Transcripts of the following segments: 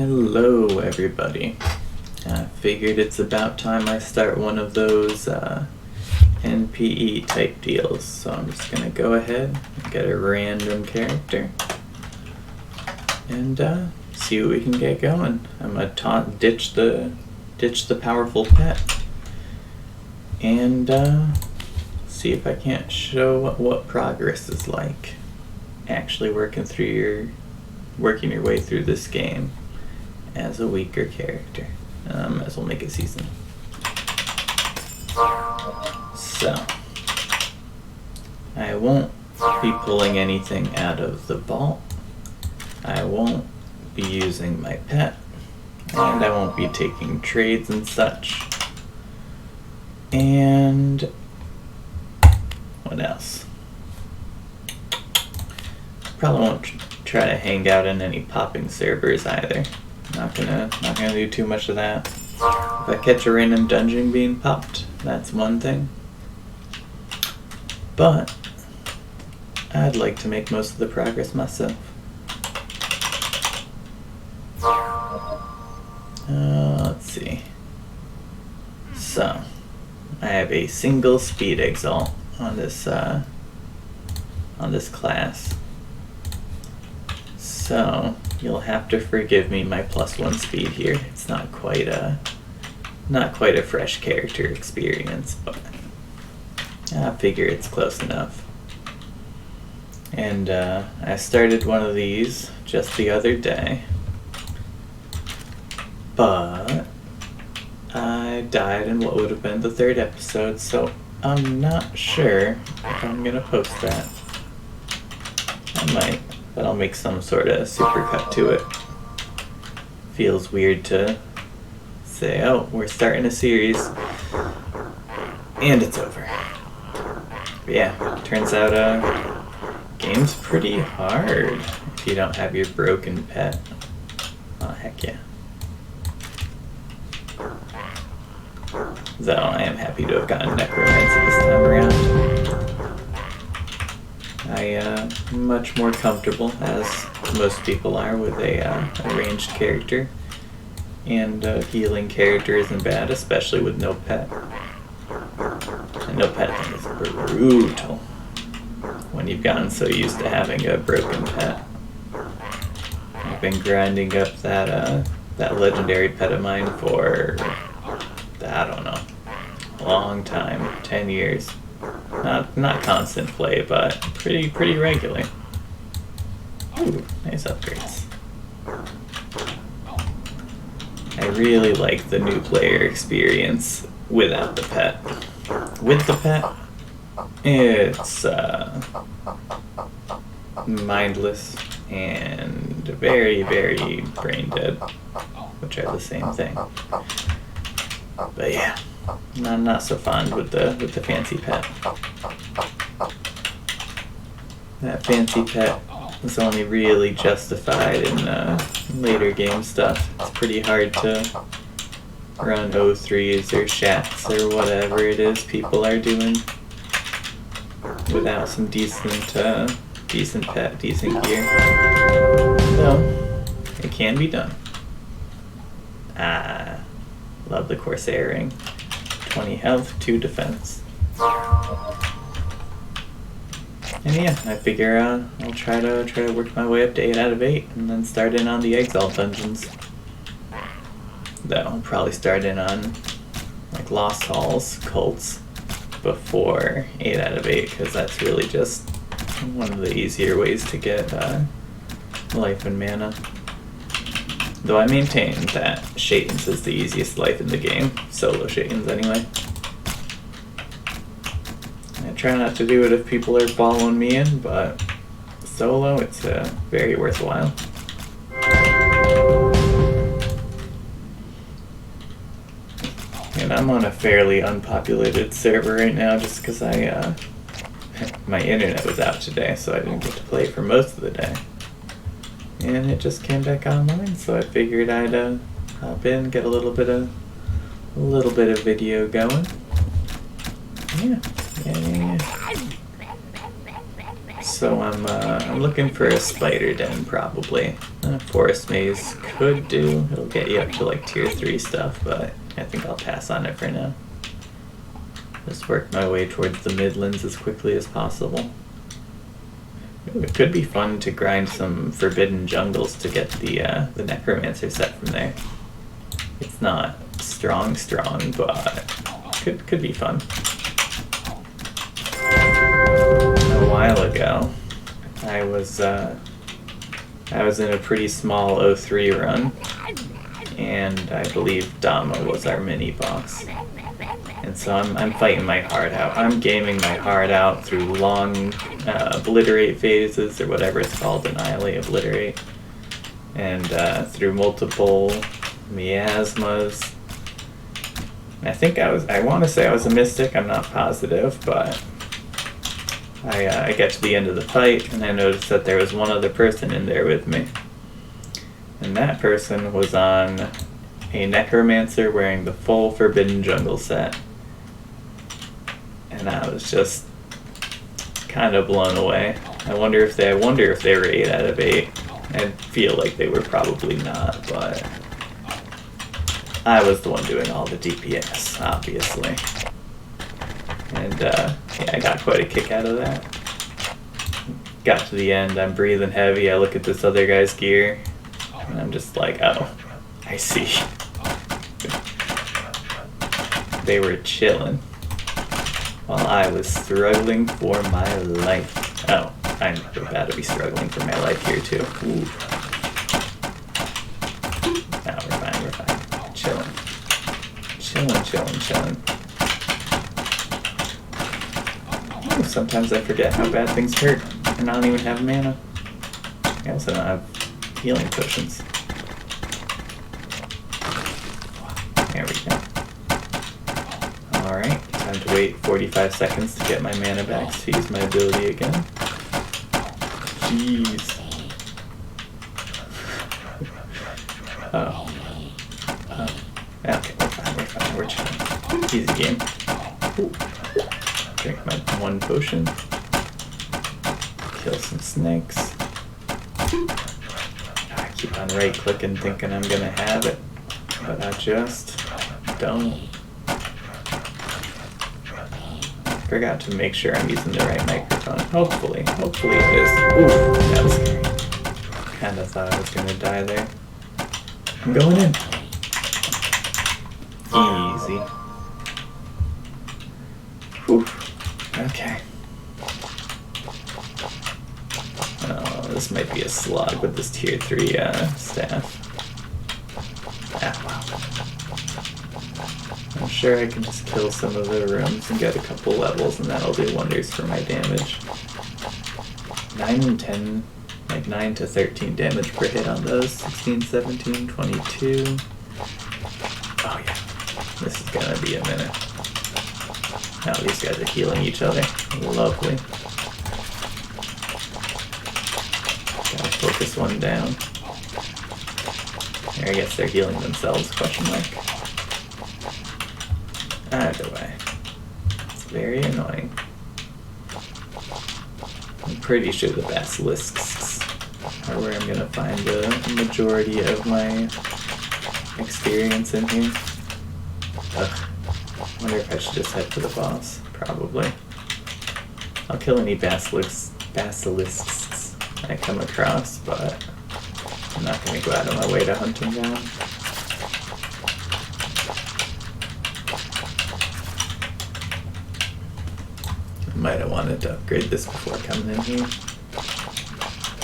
Hello everybody. I figured it's about time I start one of those NPE type deals, so I'm just gonna go ahead and get a random character and see what we can get going. I'm gonna ditch the powerful pet and see if I can't show what progress is like actually working your way through this game as a weaker character. As we'll make it season. So I won't be pulling anything out of the vault. I won't be using my pet, and I won't be taking trades and such. And what else? Probably won't try to hang out in any popping servers either. Not gonna do too much of that. If I catch a random dungeon being popped, that's one thing. But I'd like to make most of the progress myself. Let's see. So I have a single speed exalt on this class. So you'll have to forgive me my +1 speed here. It's not quite a fresh character experience, but I figure it's close enough. And I started one of these just the other day, but I died in what would have been the 3rd episode, so I'm not sure if I'm gonna post that. I might, but I'll make some sort of supercut to it. Feels weird to say, oh, we're starting a series and it's over. But yeah, turns out game's pretty hard if you don't have your broken pet. Oh, heck yeah. Though I am happy to have gotten Necromancy this time around. I'm much more comfortable, as most people are, with a ranged character. And healing character isn't bad, especially with no pet. And no pet thing is brutal when you've gotten so used to having a broken pet. I've been grinding up that legendary pet of mine for, I don't know, a long time, 10 years. Not constant play, but pretty regular. Ooh, nice upgrades. I really like the new player experience without the pet. With the pet, it's mindless and very brain dead, which are the same thing. But yeah, I'm not so fond with the fancy pet. That fancy pet is only really justified in later game stuff. It's pretty hard to run O3s or Shats or whatever it is people are doing without some decent pet, decent gear. So it can be done. Love the Corsair ring. 20 health, 2 defense. And yeah, I figure I'll try to work my way up to 8 out of 8 and then start in on the Exalt dungeons. Though I'll probably start in on like Lost Halls, cults, before 8 out of 8, because that's really just one of the easier ways to get life and mana. Though I maintain that Shaitans is the easiest life in the game, solo Shaitans anyway. I try not to do it if people are following me in, but solo, it's very worthwhile. And I'm on a fairly unpopulated server right now just because my internet was out today, so I didn't get to play for most of the day. And it just came back online, so I figured I'd hop in, get a little bit of video going. Yeah. So I'm looking for a spider den probably. Forest maze could do. It'll get you up to like tier 3 stuff, but I think I'll pass on it for now. Just work my way towards the Midlands as quickly as possible. Ooh, it could be fun to grind some forbidden jungles to get the necromancer set from there. It's not strong, but could be fun. A while ago, I was in a pretty small 03 run, and I believe Dama was our mini boss. And so I'm fighting my heart out. I'm gaming my heart out through long obliterate phases, or whatever it's called, annihilate, obliterate, and through multiple miasmas. I want to say I was a mystic, I'm not positive, but I get to the end of the fight, and I noticed that there was one other person in there with me. And that person was on a necromancer wearing the full Forbidden Jungle set. And I was just kind of blown away. I wonder if they were 8 out of 8. I feel like they were probably not, but I was the one doing all the DPS, obviously. And yeah, I got quite a kick out of that. Got to the end, I'm breathing heavy, I look at this other guy's gear, and I'm just like, oh, I see. They were chilling while I was struggling for my life. Oh, I'm about to be struggling for my life here too. Ooh. No, we're fine. Chilling. Ooh, sometimes I forget how bad things hurt, and I don't even have mana. I also don't have healing potions. There we go. Alright, time to wait 45 seconds to get my mana back to use my ability again. Jeez. Oh. Okay, we're chilling. Easy game. Ooh. Drink my 1 potion. Kill some snakes. I keep on right clicking thinking I'm gonna have it, but I just don't. Forgot to make sure I'm using the right microphone. Hopefully it is. Ooh, that was scary. Kinda thought I was gonna die there. I'm going in. Easy. Whew. Okay. Oh, this might be a slog with this tier 3 staff. Ah, wow. I'm sure I can just kill some of the rooms and get a couple levels, and that'll do wonders for my damage. 9 and 10, like 9 to 13 damage per hit on those. 16, 17, 22. Oh yeah, this is gonna be a minute. Now these guys are healing each other. Lovely. Gotta focus one down. I guess they're healing themselves, question mark. Either way. It's very annoying. I'm pretty sure the basilisks are where I'm gonna find the majority of my experience in here. Ugh. I wonder if I should just head to the boss. Probably. I'll kill any basilisks I come across, but I'm not going to go out of my way to hunt them down. Might have wanted to upgrade this before coming in here.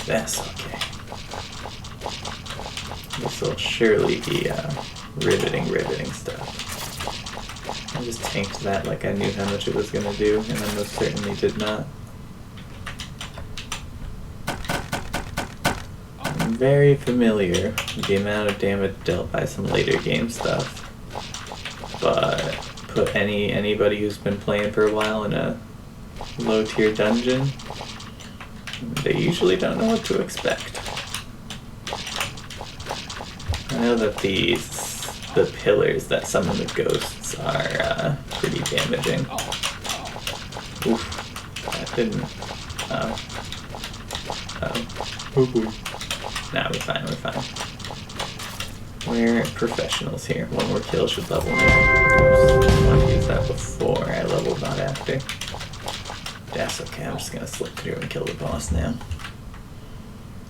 That's okay. This will surely be riveting stuff. I just tanked that like I knew how much it was going to do, and I most certainly did not. I'm very familiar with the amount of damage dealt by some later game stuff, but put anybody who's been playing for a while in a low tier dungeon, they usually don't know what to expect. I know that the pillars that summon the ghosts are pretty damaging. Oof, that didn't. Oh boy. Nah, we're fine, we're fine. We're professionals here. One more kill should level me. Oops. I want to use that before I level, not after. That's okay, I'm just gonna slip through and kill the boss now.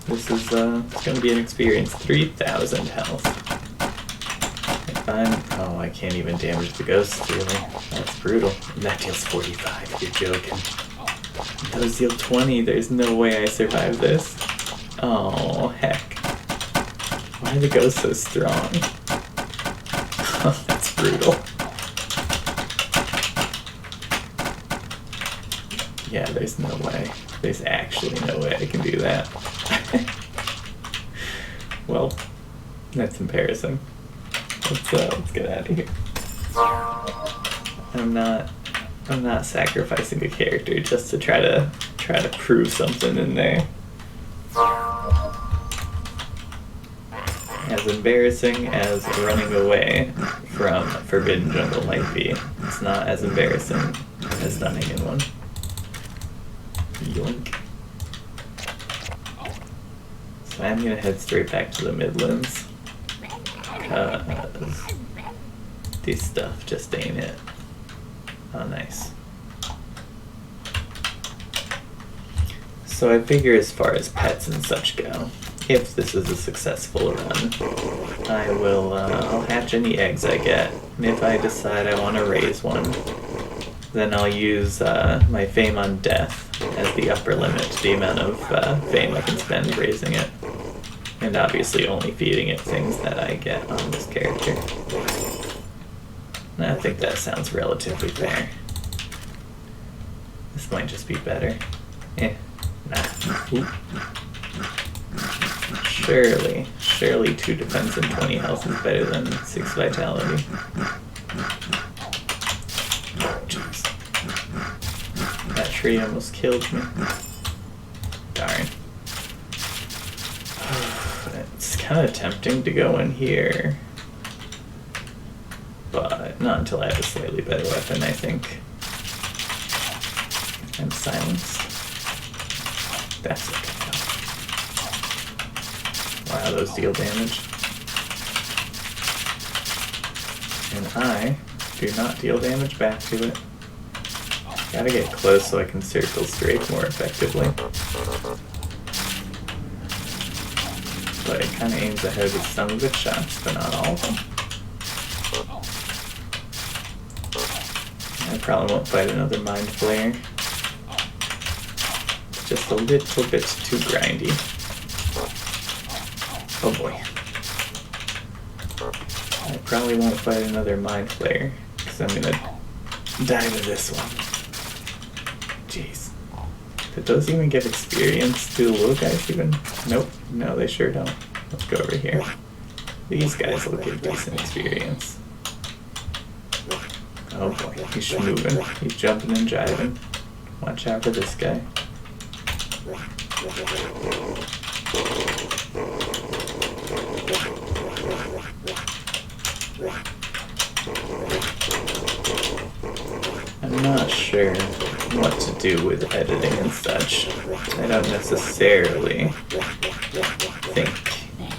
This is, it's gonna be an experience. 3,000 health. If I'm... Oh, I can't even damage the ghosts, really. That's brutal. And that deals 45, you're joking. Those deal 20, there's no way I survive this. Oh, heck. Why are the ghosts so strong? That's brutal. Yeah, there's no way. There's actually no way I can do that. Well, that's embarrassing. Let's get out of here. I'm not sacrificing a character just to try to prove something in there. As embarrassing as running away from Forbidden Jungle might be, it's not as embarrassing as stunning in one. Yoink. So I'm gonna head straight back to the Midlands, because this stuff just ain't it. Oh, nice. So I figure as far as pets and such go, if this is a successful run, I'll hatch any eggs I get, and if I decide I want to raise one, then I'll use my fame on death as the upper limit to the amount of fame I can spend raising it. And obviously only feeding it things that I get on this character. And I think that sounds relatively fair. This might just be better. Nah. Ooh. Surely 2 defense and 20 health is better than 6 vitality. Jeez. That tree almost killed me. Darn. It's kind of tempting to go in here, but not until I have a slightly better weapon, I think. And silence. That's okay. Wow, those deal damage. And I do not deal damage back to it. Gotta get close so I can circle strafe more effectively. But it kind of aims ahead with some of its shots, but not all of them. I probably won't fight another Mind Flayer. It's just a little bit too grindy. Oh boy. I probably won't fight another Mind Flayer, because I'm gonna die to this one. Jeez. Did those even give experience? Do the little guys even? Nope. No, they sure don't. Let's go over here. These guys will give decent experience. Oh boy, he's moving. He's jumping and jiving. Watch out for this guy. I'm not sure what to do with editing and such. I don't necessarily think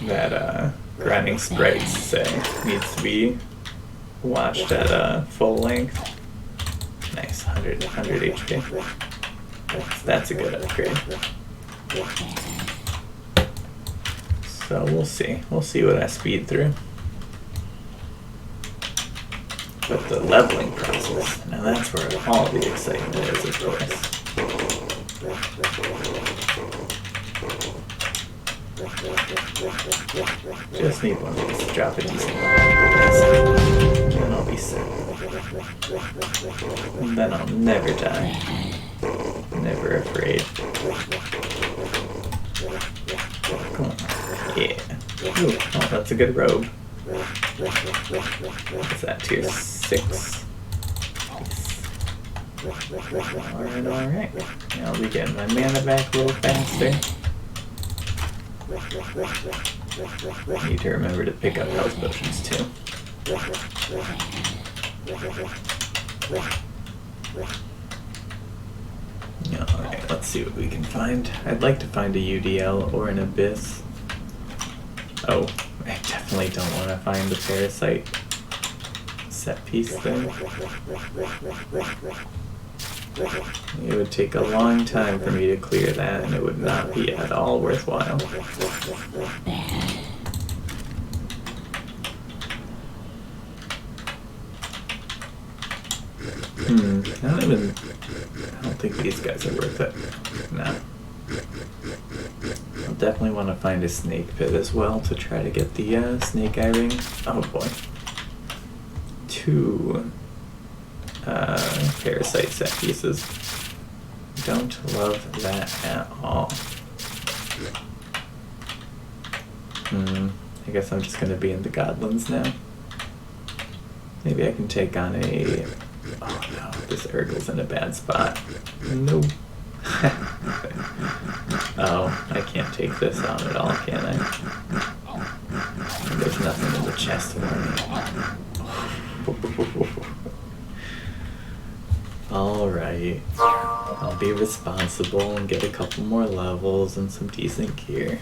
that grinding sprites, say, needs to be watched at full length. Nice, 100 HP. That's a good upgrade. So we'll see. We'll see what I speed through. But the leveling process, now that's where all the excitement is, of course. Just need one of these to drop a decent level. And I'll be set. And then I'll never die. Never afraid. Come on. Yeah. Ooh, oh, that's a good robe. What's that, tier 6? Alright. I'll be getting my mana back a little faster. I need to remember to pick up health potions too. Alright, let's see what we can find. I'd like to find a UDL or an Abyss. Oh, I definitely don't want to find the Parasite set piece thing. It would take a long time for me to clear that, and it would not be at all worthwhile. I don't think these guys are worth it. No. I'll definitely want to find a snake pit as well to try to get the snake eye ring. Oh boy. 2 parasite set pieces. Don't love that at all. I guess I'm just going to be in the Godlands now. Maybe I can take on a... Oh no, this Urgle's in a bad spot. No. Oh, I can't take this on at all, can I? There's nothing in the chest for me. Alright. I'll be responsible and get a couple more levels and some decent gear.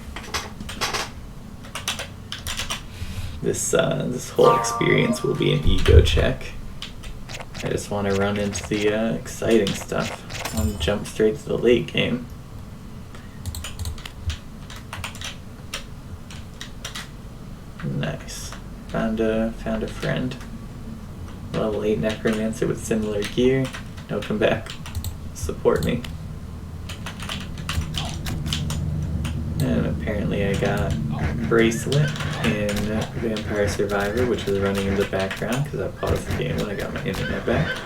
This whole experience will be an ego check. I just want to run into the exciting stuff. I want to jump straight to the late game. Nice. Found a friend. Level 8 necromancer with similar gear. Now come back. Support me. And apparently I got Bracelet in Vampire Survivor, which was running in the background because I paused the game when I got my internet back.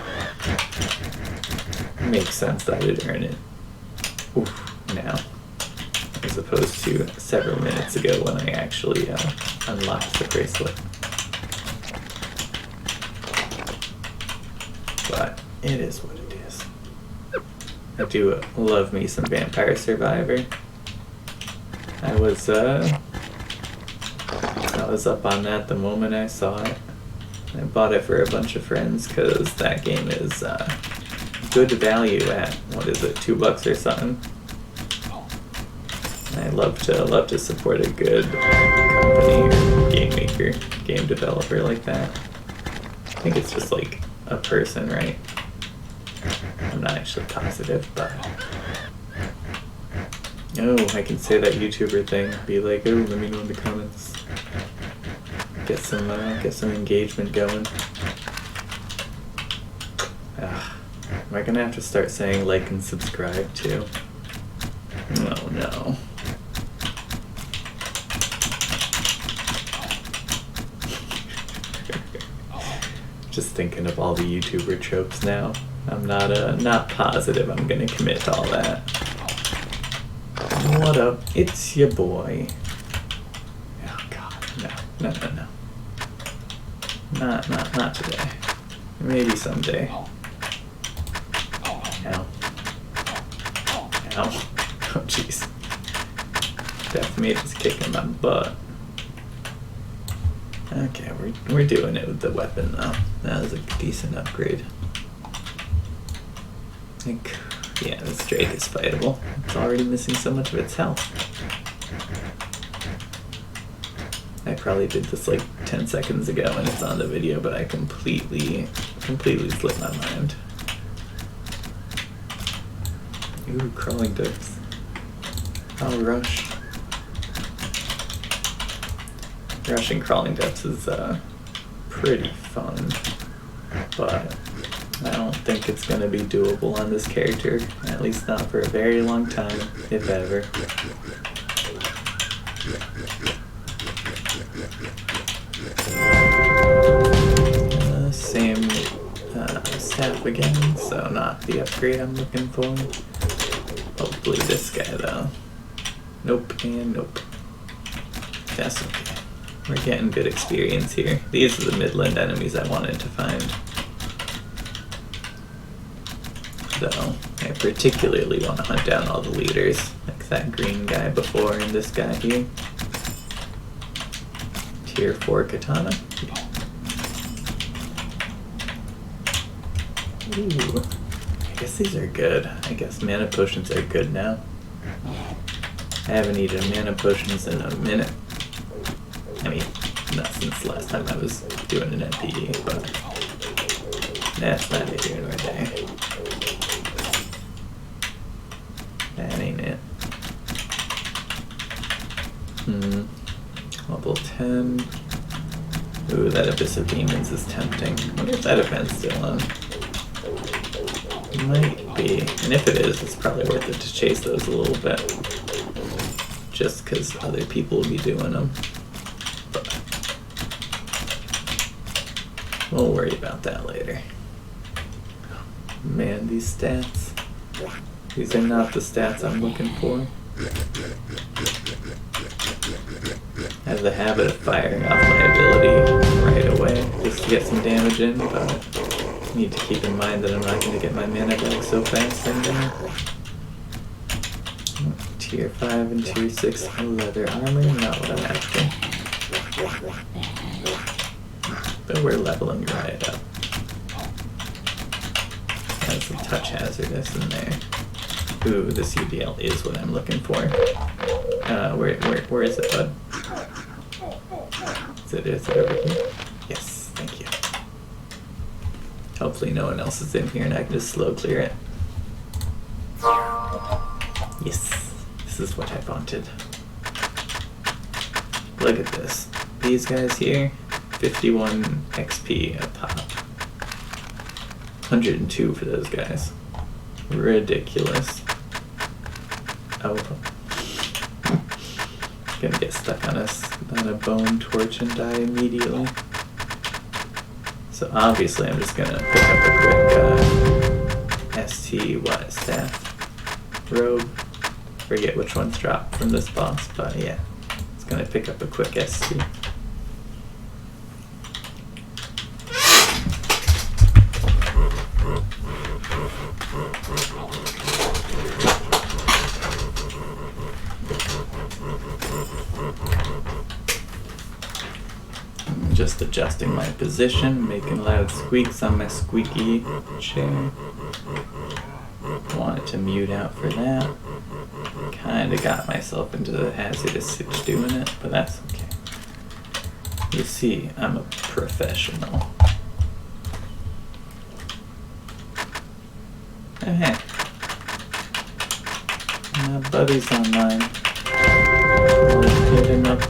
Makes sense that I would earn it. Oof, now. As opposed to several minutes ago when I actually unlocked the bracelet. But it is what it is. I do love me some Vampire Survivor. I was up on that the moment I saw it. I bought it for a bunch of friends because that game is good value at, what is it, $2 or something. I love to support a good company or game maker, game developer like that. I think it's just like a person, right? I'm not actually positive, but... Oh, I can say that YouTuber thing. Be like, oh, let me know in the comments. Get some engagement going. Am I gonna have to start saying like and subscribe too? Oh no. Just thinking of all the YouTuber tropes now. I'm not positive I'm gonna commit to all that. What up? It's your boy. Oh god, no. Not today. Maybe someday. Ow. Oh jeez. Death Mage is kicking my butt. Okay, we're doing it with the weapon though. That was a decent upgrade. Yeah, this Drake is fightable. It's already missing so much of its health. I probably did this like 10 seconds ago and it's on the video, but I completely slipped my mind. Ooh, crawling depths. I'll rush. Rushing crawling depths is pretty fun, but I don't think it's going to be doable on this character, at least not for a very long time, if ever. Same staff again, so not the upgrade I'm looking for. Hopefully this guy though. Nope and nope. That's okay. We're getting good experience here. These are the Midland enemies I wanted to find. So, I particularly want to hunt down all the leaders, like that green guy before and this guy here. Tier 4 katana. Ooh, guess these are good. I guess mana potions are good now. I haven't eaten mana potions in a minute. I mean, not since the last time I was doing an NPE, but that's not it here nor there. That ain't it. Level 10. Ooh, that Abyss of Demons is tempting. I wonder if that event's still on. It might be. And if it is, it's probably worth it to chase those a little bit. Just because other people will be doing them. But we'll worry about that later. Man, these stats. These are not the stats I'm looking for. I have the habit of firing off my ability right away just to get some damage in, but I need to keep in mind that I'm not going to get my mana back so fast anymore. Tier 5 and Tier 6 leather armor, not what I'm after. But we're leveling right up. There's some touch hazardous in there. Ooh, this UDL is what I'm looking for. Where is it, bud? Is it over here? Yes, thank you. Hopefully no one else is in here and I can just slow clear it. Yes, this is what I wanted. Look at this. These guys here, 51 XP a pop. 102 for those guys. Ridiculous. Oh. Gonna get stuck on a bone torch and die immediately. So obviously I'm just gonna pick up a quick staff robe. Forget which one's dropped from this boss, but yeah, it's gonna pick up a quick ST. Just adjusting my position, making loud squeaks on my squeaky chair. Wanted to mute out for that. Kinda got myself into the hazardous sitch doing it, but that's okay. You see, I'm a professional. Oh, hey. My buddy's online. I'll hit him up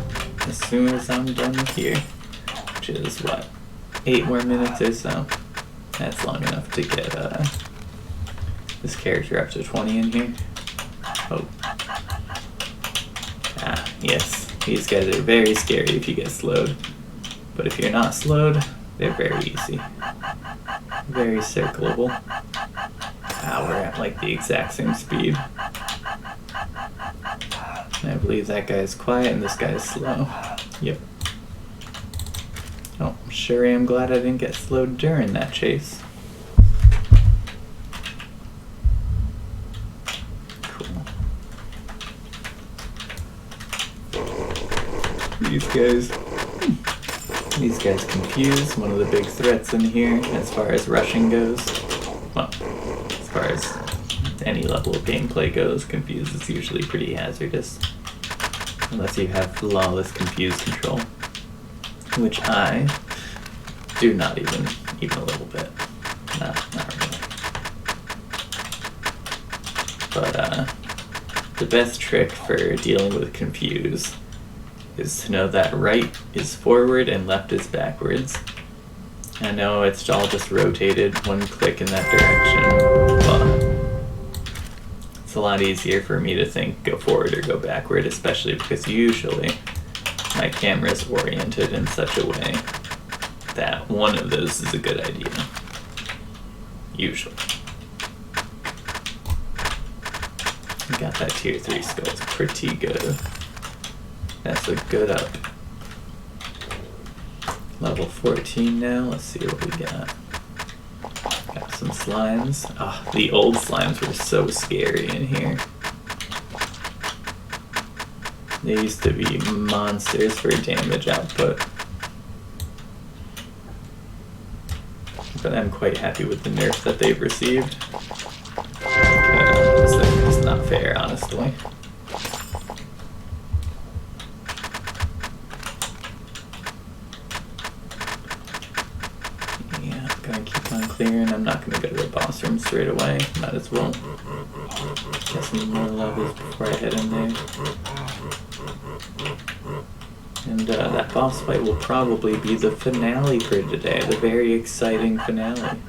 as soon as I'm done here. Which is what? 8 more minutes or so. That's long enough to get this character up to 20 in here. Oh. Ah, yes. These guys are very scary if you get slowed. But if you're not slowed, they're very easy. Very circleable. Ah, we're at like the exact same speed. And I believe that guy's quiet and this guy's slow. Yep. Oh, sure am glad I didn't get slowed during that chase. Cool. These guys confuse, one of the big threats in here as far as rushing goes. Well, as far as any level of gameplay goes, confuse is usually pretty hazardous. Unless you have flawless confuse control. Which I do not even a little bit. Not really. But the best trick for dealing with confuse is to know that right is forward and left is backwards. I know it's all just rotated one click in that direction, but it's a lot easier for me to think go forward or go backward, especially because usually my camera is oriented in such a way that one of those is a good idea. Usually. Got that tier 3 skull, it's pretty good. That's a good up. Level 14 now, let's see what we got. Got some slimes. Ah, the old slimes were so scary in here. They used to be monsters for damage output. But I'm quite happy with the nerf that they've received. honestly. Yeah, I'm gonna keep on clearing. I'm not gonna go to the boss room straight away. Might as well get some more levels before I head in there. And that boss fight will probably be the finale for today, the very exciting finale.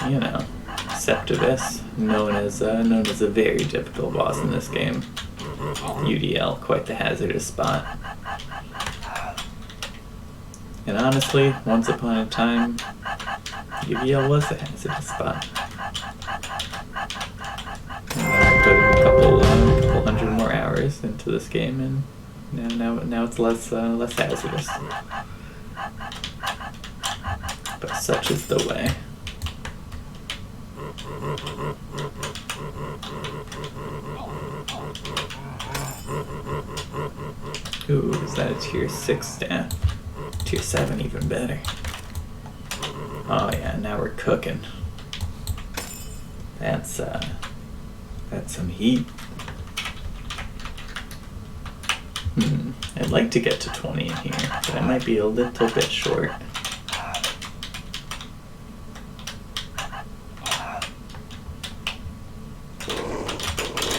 You know, Septivus, known as a very difficult boss in this game. UDL, quite the hazardous spot. And honestly, once upon a time, UDL was a hazardous spot. And I put in a couple hundred more hours into this game, and now it's less hazardous. But such is the way. Ooh, is that a tier 6 staff? Tier 7 even better. Oh yeah, now we're cooking. That's some heat. I'd like to get to 20 in here, but I might be a little bit short.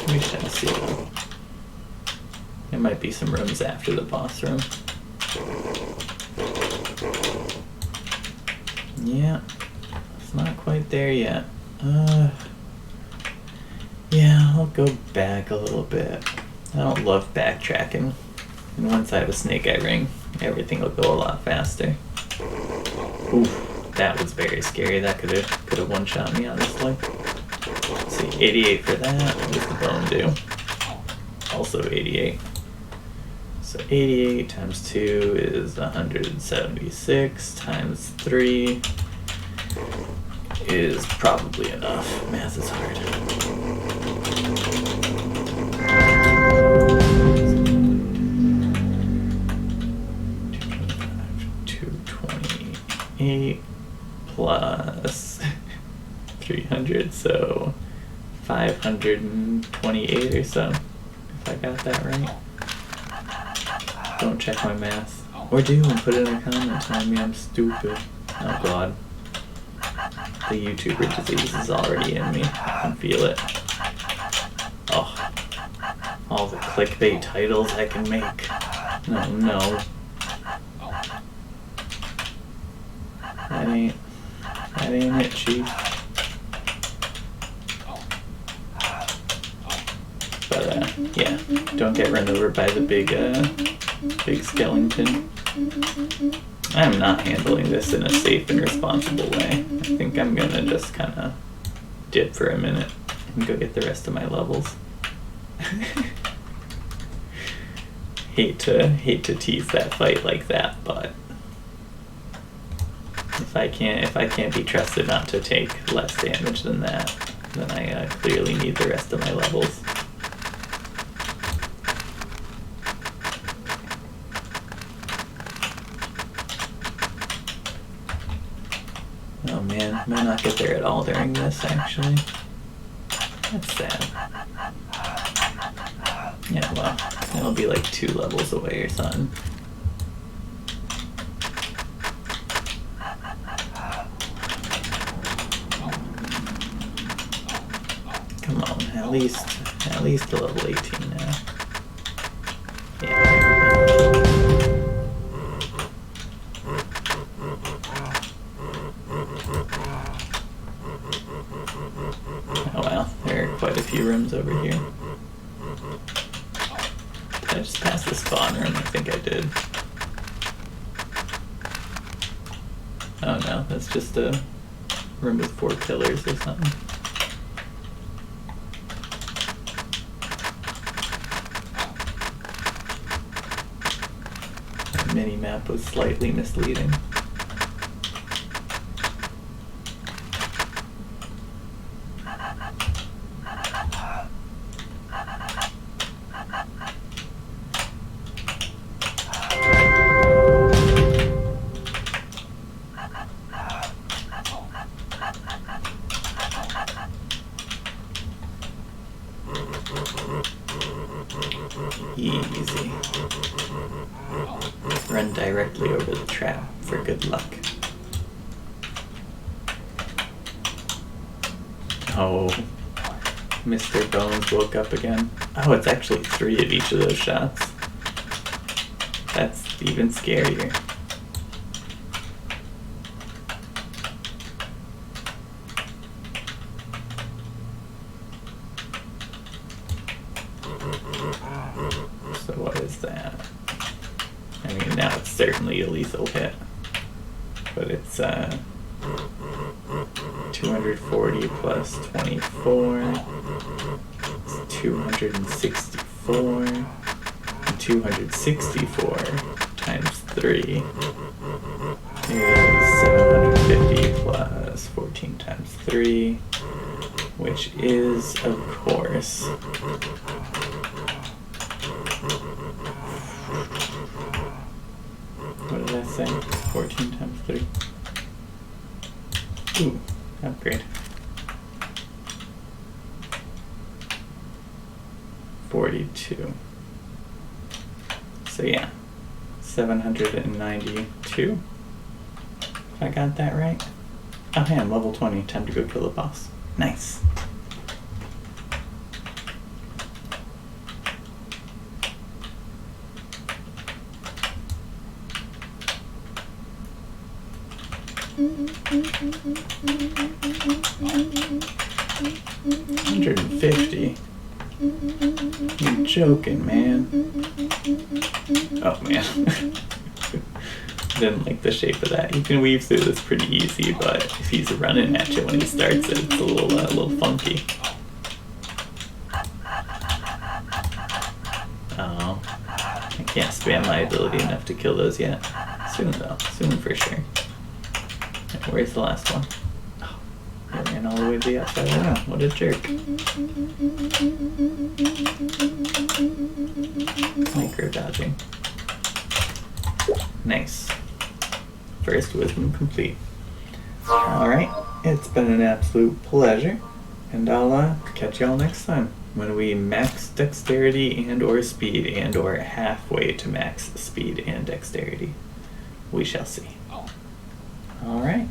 We shall see. There might be some rooms after the boss room. Yeah, it's not quite there yet. Yeah, I'll go back a little bit. I don't love backtracking. And once I have a snake eye ring, everything will go a lot faster. Oof, that was very scary. That could have one-shot me, honestly. Let's see, 88 for that. What does the bone do? Also 88. So 88 times 2 is 176 times 3 is probably enough. Math is hard. 228 plus 300, so 528 or so, if I got that right. Don't check my math. Or do, and put it in a comment telling me I'm stupid. Oh god. The YouTuber disease is already in me. I can feel it. Oh. All the clickbait titles I can make. Oh no. That ain't it, chief. But yeah, don't get run over by the big skeleton. I'm not handling this in a safe and responsible way. I think I'm gonna just kind of dip for a minute and go get the rest of my levels. hate to tease that fight like that, but if I can't be trusted not to take less damage than that, then I clearly need the rest of my levels. Oh man, might not get there at all during this, actually. That's sad. Yeah, well, it'll be like 2 levels away or something. Come on, at least to level 18 now. Yeah, there we go. Oh wow, there are quite a few rooms over here. Did I just pass the spawn room? I think I did. Oh no, that's just a room with 4 pillars or something. The mini-map was slightly misleading. Run directly over the trap for good luck. Oh, Mr. Bones woke up again. Oh, it's actually 3 of each of those shots. That's even scarier. So what is that? I mean, now it's certainly a lethal hit. But it's 240 plus 24. It's 264. And 264 times 3 is 750 plus 14 times 3, which is, of course, what did I say? 14 times 3. Ooh, upgrade. 42. So yeah, 792. If I got that right. Oh hey, I'm level 20. Time to go kill the boss. Nice. $150. You're joking, man. Oh man. Didn't like the shape of that. You can weave through this pretty easy, but if he's running at you when he starts it, it's a little funky. Oh, I can't spam my ability enough to kill those yet. Soon though, soon for sure. And where's the last one? Oh, I ran all the way to the outside. Wow, what a jerk. Micro dodging. Nice. First wisdom complete. Alright, it's been an absolute pleasure, and I'll catch y'all next time when we max dexterity and or speed and or halfway to max speed and dexterity. We shall see. Alright.